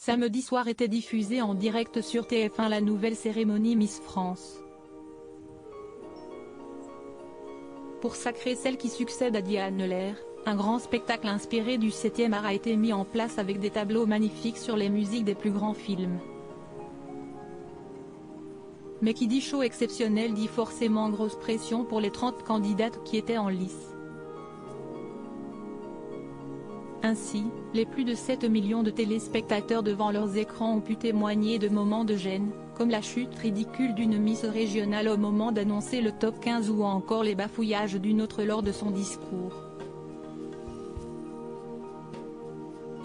Samedi soir était diffusée en direct sur TF1 la nouvelle cérémonie Miss France. Pour sacrer celle qui succède à Diane Lair, un grand spectacle inspiré du 7e art a été mis en place avec des tableaux magnifiques sur les musiques des plus grands films. Mais qui dit show exceptionnel dit forcément grosse pression pour les 30 candidates qui étaient en lice. Ainsi, les plus de 7 millions de téléspectateurs devant leurs écrans ont pu témoigner de moments de gêne, comme la chute ridicule d'une Miss régionale au moment d'annoncer le top 15 ou encore les bafouillages d'une autre lors de son discours.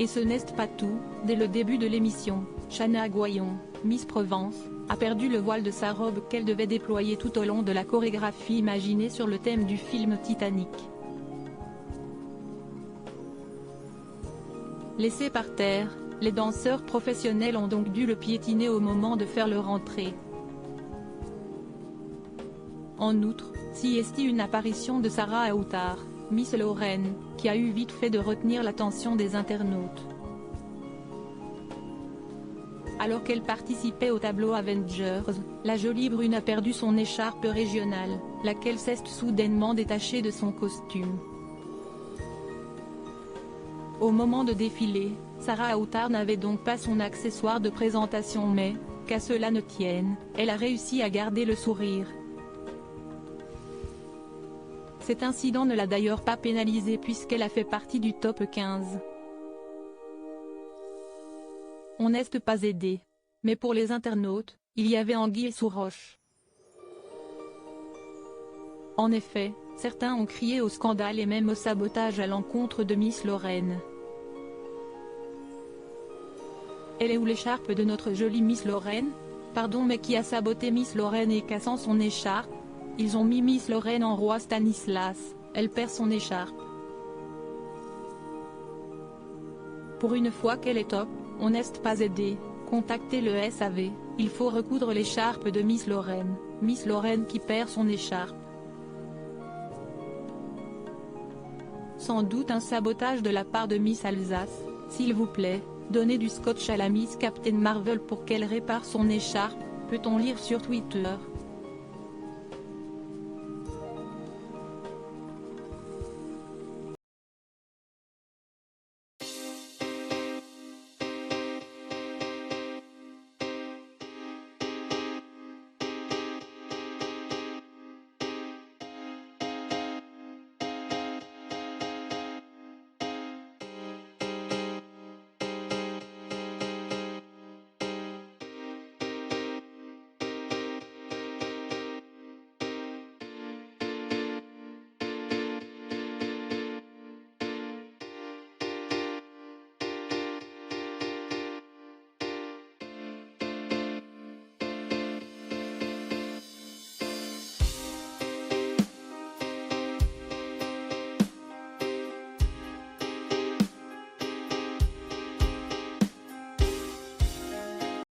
Et ce n'est pas tout, dès le début de l'émission, Chana Goyon, Miss Provence, a perdu le voile de sa robe qu'elle devait déployer tout au long de la chorégraphie imaginée sur le thème du film Titanic. Laissés par terre, les danseurs professionnels ont donc dû le piétiner au moment de faire leur entrée. En outre, s'y est une apparition de Sarah Aoutar, Miss Lorraine, qui a eu vite fait de retenir l'attention des internautes. Alors qu'elle participait au tableau Avengers, la jolie brune a perdu son écharpe régionale, laquelle s'est soudainement détachée de son costume. Au moment de défiler, Sarah Aoutar n'avait donc pas son accessoire de présentation mais, qu'à cela ne tienne, elle a réussi à garder le sourire. Cet incident ne l'a d'ailleurs pas pénalisée puisqu'elle a fait partie du top 15. On n'est pas aidé. Mais pour les internautes, il y avait anguille sous roche. En effet, certains ont crié au scandale et même au sabotage à l'encontre de Miss Lorraine. Elle est où l'écharpe de notre jolie Miss Lorraine? Pardon, mais qui a saboté Miss Lorraine et cassant son écharpe? Ils ont mis Miss Lorraine en roi Stanislas, elle perd son écharpe. Pour une fois qu'elle est top, on n'est pas aidé, contactez le SAV, il faut recoudre l'écharpe de Miss Lorraine qui perd son écharpe. Sans doute un sabotage de la part de Miss Alsace, s'il vous plaît, donnez du scotch à la Miss Captain Marvel pour qu'elle répare son écharpe, peut-on lire sur Twitter.